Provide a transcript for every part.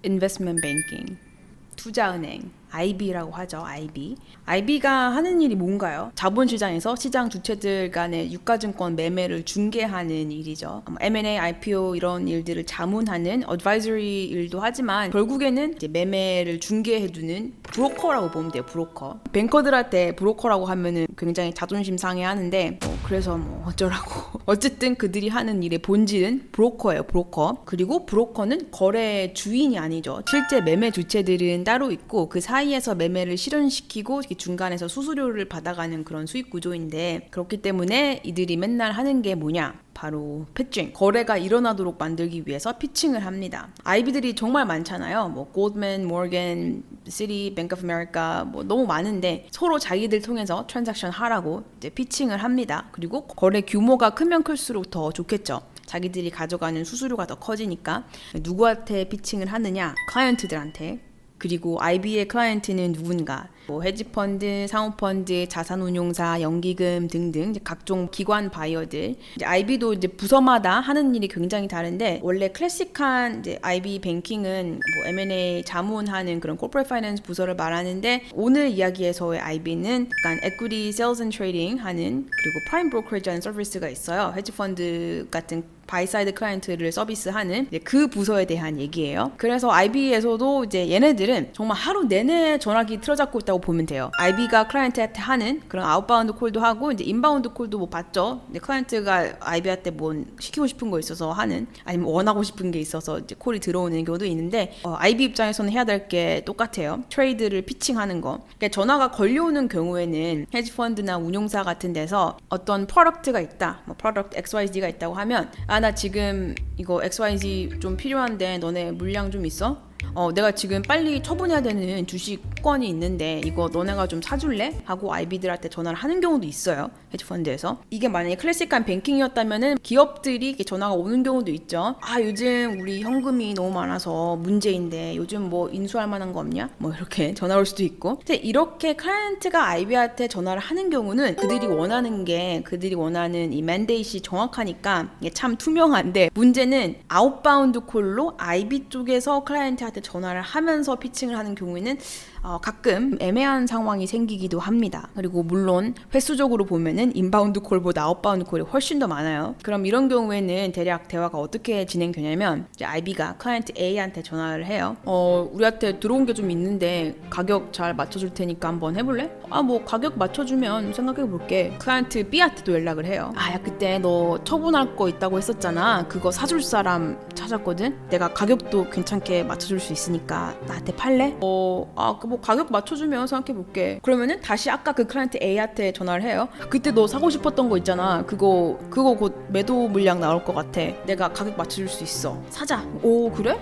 Investment Banking, 투자은행, IB라고 하죠. IB가 하는 일이 뭔가요? 자본시장에서 시장 주체들 간의 유가증권 매매를 중개하는 일이죠. M&A, IPO 이런 일들을 자문하는 advisory 일도 하지만 결국에는 이제 매매를 중개해두는 브로커라고 보면 돼요. 브로커. 뱅커들한테 브로커라고 하면은 굉장히 자존심 상해하는데 그래서 뭐 어쩌라고. 어쨌든 그들이 하는 일의 본질은 브로커예요. 브로커. 그리고 브로커는 거래 주인이 아니죠. 실제 매매 주체들은 따로 있고 그 사이에서 매매를 실현시키고 중간에서 수수료를 받아가는 그런 수익 구조인데, 그렇기 때문에 이들이 맨날 하는 게 뭐냐? 바로 피칭, 거래가 일어나도록 만들기 위해서 피칭을 합니다. IB들이 정말 많잖아요. 뭐 골드맨, 모건, 시티, 뱅크 오브 아메리카 뭐 너무 많은데 서로 자기들 통해서 트랜잭션 하라고 이제 피칭을 합니다. 그리고 거래 규모가 크면 클수록 더 좋겠죠. 자기들이 가져가는 수수료가 더 커지니까. 누구한테 피칭을 하느냐? 클라이언트들한테. 그리고 IB의 클라이언트는 누군가? 뭐 헤지펀드, 상호펀드, 자산운용사, 연기금 등등 이제 각종 기관 바이어들. 이제 IB도 이제 부서마다 하는 일이 굉장히 다른데, 원래 클래식한 이제 IB 뱅킹은 뭐 M&A 자문하는 그런 corporate finance 부서를 말하는데, 오늘 이야기에서의 IB는 약간 equity sales and trading 하는, 그리고 prime brokerage 하는 서비스가 있어요. 헤지펀드 같은 바이사이드 클라이언트를 서비스하는 그 부서에 대한 얘기예요. 그래서 IB에서도 이제 얘네들은 정말 하루 내내 전화기 틀어잡고 있다고 보면 돼요. IB가 클라이언트한테 하는 그런 아웃바운드 콜도 하고 이제 인바운드 콜도 뭐 받죠. 이제 클라이언트가 IB한테 뭐 시키고 싶은 거 있어서 하는, 아니면 원하고 싶은 게 있어서 이제 콜이 들어오는 경우도 있는데, IB 입장에서는 해야 될 게 똑같아요. 트레이드를 피칭하는 거. 그러니까 전화가 걸려오는 경우에는 헤지펀드나 운용사 같은 데서 어떤 프로덕트가 있다, 뭐 프로덕트 XYZ가 있다고 하면, 나 지금 이거 XYZ 좀 필요한데 너네 물량 좀 있어? 내가 지금 빨리 처분해야 되는 주식권이 있는데 이거 너네가 좀 사줄래? 하고 IB들한테 전화를 하는 경우도 있어요. 헤지펀드에서. 이게 만약에 클래식한 뱅킹이었다면은 기업들이 이렇게 전화가 오는 경우도 있죠. 요즘 우리 현금이 너무 많아서 문제인데 요즘 뭐 인수할 만한 거 없냐? 뭐 이렇게 전화 올 수도 있고. 근데 이렇게 클라이언트가 IB한테 전화를 하는 경우는 그들이 원하는 이 맨데이트이 정확하니까 이게 참 투명한데, 문제는 아웃바운드 콜로 IB 쪽에서 클라이언트한테 전화를 하면서 피칭을 하는 경우에는 가끔 애매한 상황이 생기기도 합니다. 그리고 물론 횟수적으로 보면은 인바운드 콜보다 아웃바운드 콜이 훨씬 더 많아요. 그럼 이런 경우에는 대략 대화가 어떻게 진행되냐면, 이제 IB가 클라이언트 A한테 전화를 해요. 우리한테 들어온 게 좀 있는데 가격 잘 맞춰줄 테니까 한번 해볼래? 뭐 가격 맞춰주면 생각해볼게. 클라이언트 B한테도 연락을 해요. 야, 그때 너 처분할 거 있다고 했었잖아. 그거 사줄 사람 찾았거든? 내가 가격도 괜찮게 맞춰줄 수 있으니까 나한테 팔래? 뭐 가격 맞춰주면 생각해볼게. 그러면은 다시 아까 그 클라이언트 A한테 전화를 해요. 그때 너 사고 싶었던 거 있잖아. 그거 곧 매도 물량 나올 것 같아. 내가 가격 맞춰줄 수 있어. 사자. 오, 그래?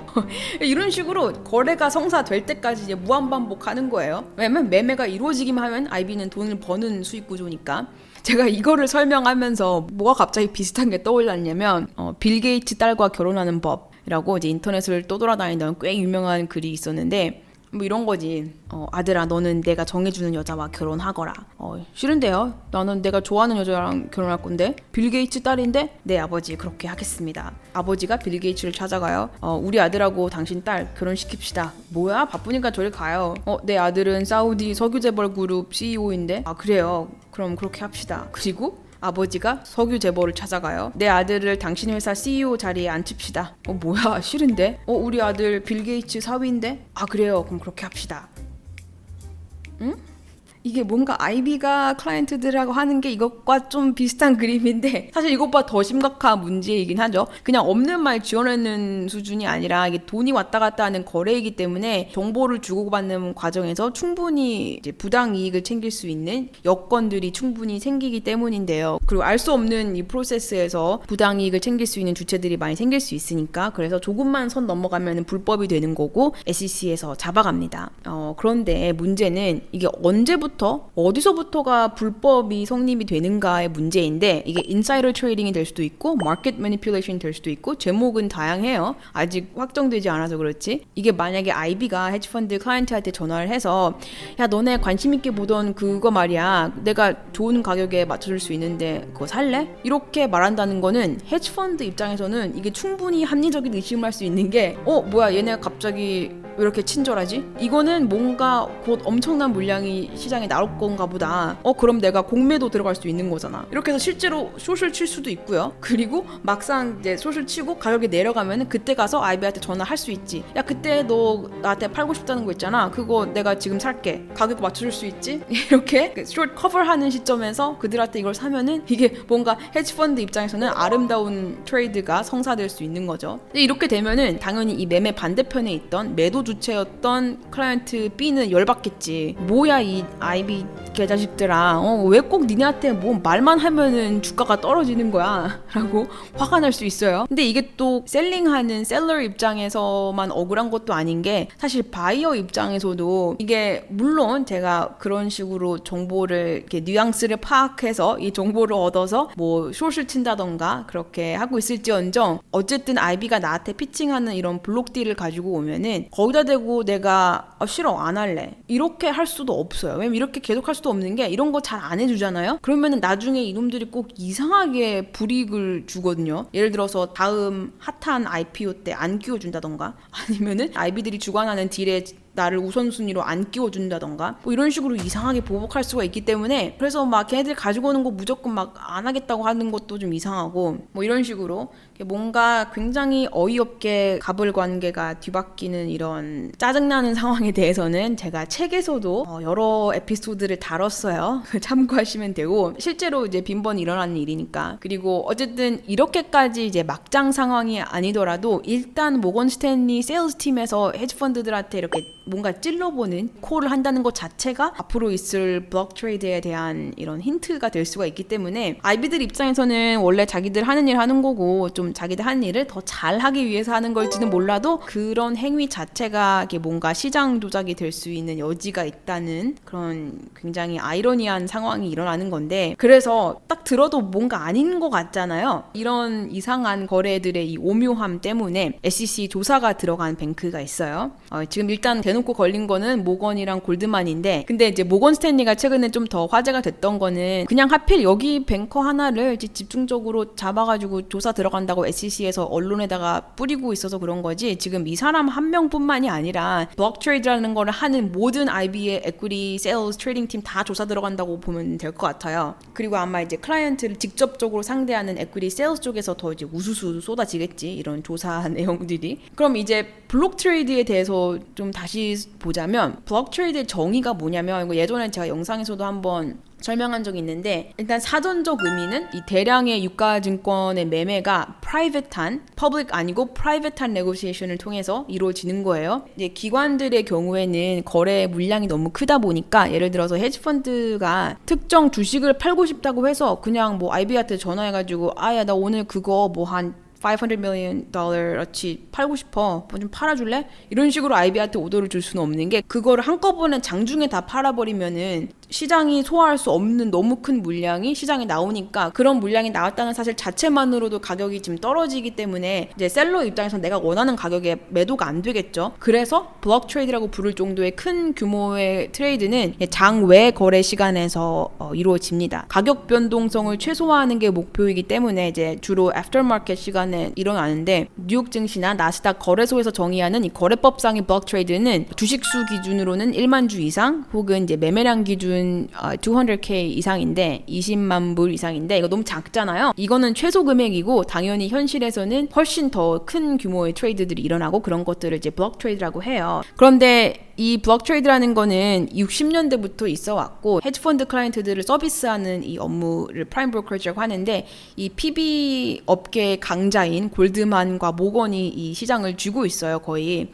이런 식으로 거래가 성사될 때까지 이제 무한반복하는 거예요. 왜냐면 매매가 이루어지기만 하면 IB는 돈을 버는 수익 구조니까. 제가 이거를 설명하면서 뭐가 갑자기 비슷한 게 떠올랐냐면, 빌 게이츠 딸과 결혼하는 법이라고 이제 인터넷을 떠돌아다니던 꽤 유명한 글이 있었는데, 뭐 이런 거지. 아들아, 너는 내가 정해주는 여자와 결혼하거라. 싫은데요? 나는 내가 좋아하는 여자랑 결혼할 건데. 빌 게이츠 딸인데 네, 아버지 그렇게 하겠습니다. 아버지가 빌 게이츠를 찾아가요. 우리 아들하고 당신 딸 결혼시킵시다. 뭐야? 바쁘니까 저리 가요. 내 아들은 사우디 석유재벌 그룹 CEO인데. 그래요. 그럼 그렇게 합시다. 그리고 아버지가 석유 재벌을 찾아가요. 내 아들을 당신 회사 CEO 자리에 앉힙시다. 뭐야? 싫은데? 우리 아들 빌 게이츠 사위인데? 그래요. 그럼 그렇게 합시다. 응? 이게 뭔가 IB가 클라이언트들하고 하는 게 이것과 좀 비슷한 그림인데, 사실 이것보다 더 심각한 문제이긴 하죠. 그냥 없는 말 지어내는 수준이 아니라 이게 돈이 왔다 갔다 하는 거래이기 때문에 정보를 주고받는 과정에서 충분히 이제 부당 이익을 챙길 수 있는 여건들이 충분히 생기기 때문인데요. 그리고 알 수 없는 이 프로세스에서 부당 이익을 챙길 수 있는 주체들이 많이 생길 수 있으니까, 그래서 조금만 선 넘어가면 불법이 되는 거고 SEC에서 잡아갑니다. 그런데 문제는 이게 언제부터 언제부터 어디서부터가 불법이 성립이 되는가의 문제인데 이게 인사이더 트레이딩이 될 수도 있고 마켓 매니퓰레이션이 될 수도 있고 제목은 다양해요. 아직 확정되지 않아서 그렇지. 이게 만약에 IB가 헤지펀드 클라이언트한테 전화를 해서 야 너네 관심 있게 보던 그거 말이야 내가 좋은 가격에 맞춰줄 수 있는데 그거 살래? 이렇게 말한다는 거는 헤지펀드 입장에서는 이게 충분히 합리적인 의심을 할 수 있는 게 뭐야 얘네가 갑자기 왜 이렇게 친절하지? 이거는 뭔가 곧 엄청난 물량이 시장에 나올 건가 보다. 그럼 내가 공매도 들어갈 수 있는 거잖아. 이렇게 해서 실제로 숏을 칠 수도 있고요. 그리고 막상 이제 숏을 치고 가격이 내려가면은 그때 가서 IB한테 전화할 수 있지. 야 그때 너 나한테 팔고 싶다는 거 있잖아. 그거 내가 지금 살게. 가격 맞춰줄 수 있지? 이렇게 숏 커버하는 시점에서 그들한테 이걸 사면은 이게 뭔가 헤지펀드 입장에서는 아름다운 트레이드가 성사될 수 있는 거죠. 이렇게 되면은 당연히 이 매매 반대편에 있던 매도 주체였던 클라이언트 B는 열받겠지. 뭐야 이 IB 개자식들아. 왜 꼭 니네한테 뭐 말만 하면은 주가가 떨어지는 거야 라고 화가 날 수 있어요. 근데 이게 또 셀링하는 셀러 입장에서만 억울한 것도 아닌 게 사실 바이어 입장에서도 이게 물론 제가 그런 식으로 정보를 이렇게 뉘앙스를 파악해서 이 정보를 얻어서 뭐 숏을 친다던가 그렇게 하고 있을지언정 어쨌든 IB가 나한테 피칭하는 이런 블록딜을 가지고 오면은 거기다 대고 내가 싫어 안 할래 이렇게 할 수도 없어요. 왜냐면 이렇게 계속 할 수도 없는 게 이런 거 잘 안 해주잖아요. 그러면은 나중에 이놈들이 꼭 이상하게 불이익을 주거든요. 예를 들어서 다음 핫한 IPO 때 안 끼워준다던가 아니면은 IB들이 주관하는 딜에 나를 우선순위로 안 끼워준다던가 뭐 이런 식으로 이상하게 보복할 수가 있기 때문에 그래서 막 걔네들 가지고 오는 거 무조건 막 안 하겠다고 하는 것도 좀 이상하고 뭐 이런 식으로 뭔가 굉장히 어이없게 갑을관계가 뒤바뀌는 이런 짜증나는 상황에 대해서는 제가 책에서도 여러 에피소드를 다뤘어요. 참고하시면 되고 실제로 이제 빈번히 일어나는 일이니까. 그리고 어쨌든 이렇게까지 이제 막장 상황이 아니더라도 일단 모건 스탠리 세일즈 팀에서 헤지펀드들한테 이렇게 뭔가 찔러보는 콜을 한다는 것 자체가 앞으로 있을 블록 트레이드에 대한 이런 힌트가 될 수가 있기 때문에 IB들 입장에서는 원래 자기들 하는 일 하는 거고 좀 자기들 하는 일을 더 잘하기 위해서 하는 걸지는 몰라도 그런 행위 자체가 뭔가 시장 조작이 될 수 있는 여지가 있다는 그런 굉장히 아이러니한 상황이 일어나는 건데 그래서 딱 들어도 뭔가 아닌 것 같잖아요. 이런 이상한 거래들의 이 오묘함 때문에 SEC 조사가 들어간 뱅크가 있어요. 지금 일단 대놓고 걸린 거는 모건이랑 골드만인데 근데 이제 모건 스탠리가 최근에 좀 더 화제가 됐던 거는 그냥 하필 여기 뱅커 하나를 집중적으로 잡아가지고 조사 들어간다고 SEC에서 언론에다가 뿌리고 있어서 그런 거지 지금 이 사람 한 명뿐만이 아니라 블록 트레이드라는 거를 하는 모든 IB의 에퀴티 세일즈 트레이딩 팀 다 조사 들어간다고 보면 될 것 같아요. 그리고 아마 이제 클라이언트를 직접적으로 상대하는 에퀴티 세일즈 쪽에서 더 이제 우수수 쏟아지겠지 이런 조사 내용들이. 그럼 이제 블록 트레이드에 대해서 좀 다시 보자면 블록 트레이드의 정의가 뭐냐면 이거 예전에 제가 영상에서도 한번 설명한 적이 있는데 일단 사전적 의미는 이 대량의 유가증권의 매매가 프라이빗한 퍼블릭 아니고 프라이빗한 네고시에이션을 통해서 이루어지는 거예요. 이제 기관들의 경우에는 거래 물량이 너무 크다 보니까 예를 들어서 헤지펀드가 특정 주식을 팔고 싶다고 해서 그냥 뭐 IB한테 전화해가지고 아야 나 오늘 그거 뭐 한 $500 million 어치 팔고 싶어. 뭐 좀 팔아줄래? 이런 식으로 IB한테 오더를 줄 수는 없는 게 그거를 한꺼번에 장중에 다 팔아버리면은 시장이 소화할 수 없는 너무 큰 물량이 시장에 나오니까 그런 물량이 나왔다는 사실 자체만으로도 가격이 지금 떨어지기 때문에 이제 셀러 입장에서 내가 원하는 가격에 매도가 안 되겠죠. 그래서 블록 트레이드라고 부를 정도의 큰 규모의 트레이드는 장외 거래 시간에서 이루어집니다. 가격 변동성을 최소화하는 게 목표이기 때문에 이제 주로 애프터마켓 시간에 일어나는데 뉴욕 증시나 나스닥 거래소에서 정의하는 이 거래법상의 블록 트레이드는 주식수 기준으로는 1만 주 이상 혹은 이제 매매량 기준 200K 이상인데 20만 불 이상인데 이거 너무 작잖아요. 이거는 최소 금액이고 당연히 현실에서는 훨씬 더 큰 규모의 트레이드들이 일어나고 그런 것들을 이제 블록 트레이드라고 해요. 그런데 이 블록 트레이드라는 거는 60년대부터 있어 왔고 헤지펀드 클라이언트들을 서비스하는 이 업무를 프라임 브로커리지라고 하는데 이 PB 업계의 강자인 골드만과 모건이 이 시장을 쥐고 있어요. 거의.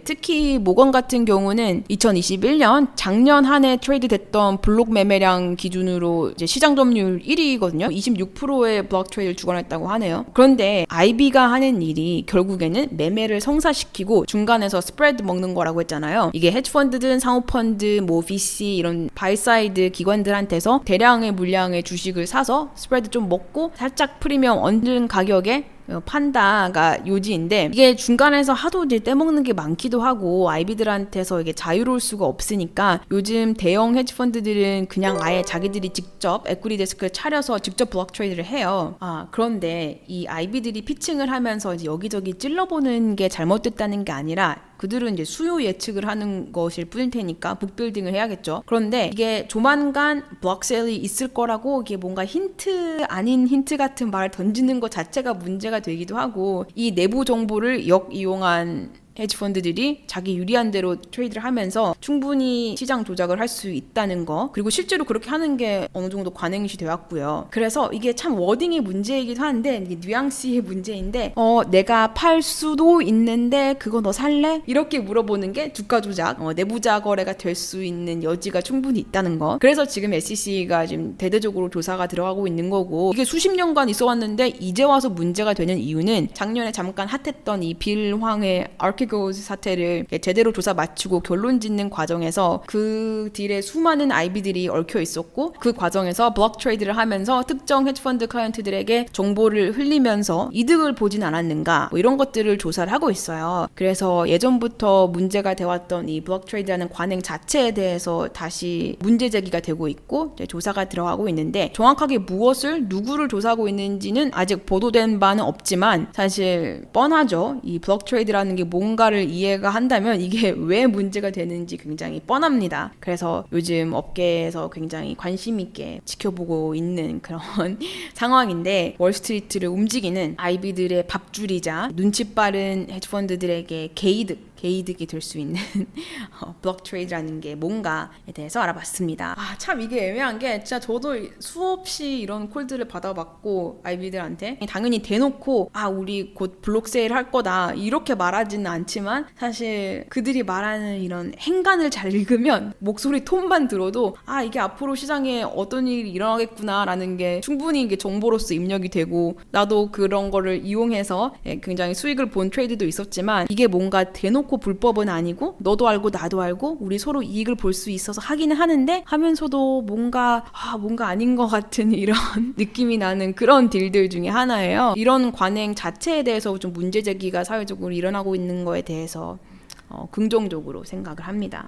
특히 모건 같은 경우는 2021년 작년 한 해 트레이드 됐던 블록 매매량 기준으로 이제 시장 점유율 1위거든요. 26%의 블록 트레이드를 주관했다고 하네요. 그런데 IB가 하는 일이 결국에는 매매를 성사시키고 중간에서 스프레드 먹는 거라고 했잖아요. 이게 헤지펀드든 상호펀드, 뭐 VC 이런 바이사이드 기관들한테서 대량의 물량의 주식을 사서 스프레드 좀 먹고 살짝 프리미엄 얹은 가격에 판다가 요지인데, 이게 중간에서 하도 이제 떼먹는 게 많기도 하고 IB들한테서 이게 자유로울 수가 없으니까 요즘 대형 헤지펀드들은 그냥 아예 자기들이 직접 에퀴티 데스크를 차려서 직접 블록 트레이드를 해요. 그런데 이 IB들이 피칭을 하면서 이제 여기저기 찔러보는 게 잘못됐다는 게 아니라 그들은 이제 수요 예측을 하는 것일 뿐일 테니까 북빌딩을 해야겠죠. 그런데 이게 조만간 블록셀이 있을 거라고 이게 뭔가 힌트 아닌 힌트 같은 말을 던지는 것 자체가 문제가 되기도 하고, 이 내부 정보를 역이용한 헤지펀드들이 자기 유리한 대로 트레이드를 하면서 충분히 시장 조작을 할 수 있다는 거, 그리고 실제로 그렇게 하는 게 어느 정도 관행시 되었고요. 그래서 이게 참 워딩의 문제이기도 한데, 이게 뉘앙스의 문제인데, 내가 팔 수도 있는데 그거 너 살래? 이렇게 물어보는 게 주가 조작, 내부자 거래가 될 수 있는 여지가 충분히 있다는 거. 그래서 지금 SEC가 지금 대대적으로 조사가 들어가고 있는 거고, 이게 수십 년간 있어왔는데 이제 와서 문제가 되는 이유는 작년에 잠깐 핫했던 이 빌 황의 아르키고스 사태를 제대로 조사 마치고 결론 짓는 과정에서 그 딜에 수많은 IB들이 얽혀 있었고, 그 과정에서 블록 트레이드를 하면서 특정 헤지펀드 클라이언트들에게 정보를 흘리면서 이득을 보진 않았는가, 뭐 이런 것들을 조사를 하고 있어요. 그래서 예전부터 문제가 되었던 이 블록 트레이드라는 관행 자체에 대해서 다시 문제 제기가 되고 있고 이제 조사가 들어가고 있는데, 정확하게 무엇을 누구를 조사하고 있는지는 아직 보도된 바는 없지만 사실 뻔하죠. 이 블록 트레이드라는 게 뭔가를 이해가 한다면 이게 왜 문제가 되는지 굉장히 뻔합니다. 그래서 요즘 업계에서 굉장히 관심 있게 지켜보고 있는 그런 상황인데, 월스트리트를 움직이는 IB들의 밥줄이자 눈치 빠른 헤지펀드들에게 개이득이 될 수 있는 블록 트레이드라는 게 뭔가에 대해서 알아봤습니다. 참 이게 애매한 게, 진짜 저도 수없이 이런 콜들을 받아봤고 IB들한테 당연히 대놓고 우리 곧 블록 세일 할 거다 이렇게 말하지는 않지만, 사실 그들이 말하는 이런 행간을 잘 읽으면 목소리 톤만 들어도 이게 앞으로 시장에 어떤 일이 일어나겠구나 라는 게 충분히 이게 정보로서 입력이 되고, 나도 그런 거를 이용해서 굉장히 수익을 본 트레이드도 있었지만, 이게 뭔가 대놓고 불법은 아니고 너도 알고 나도 알고 우리 서로 이익을 볼 수 있어서 하기는 하는데 하면서도 뭔가 아닌 것 같은 이런 느낌이 나는 그런 딜들 중에 하나예요. 이런 관행 자체에 대해서 좀 문제 제기가 사회적으로 일어나고 있는 거에 대해서 긍정적으로 생각을 합니다.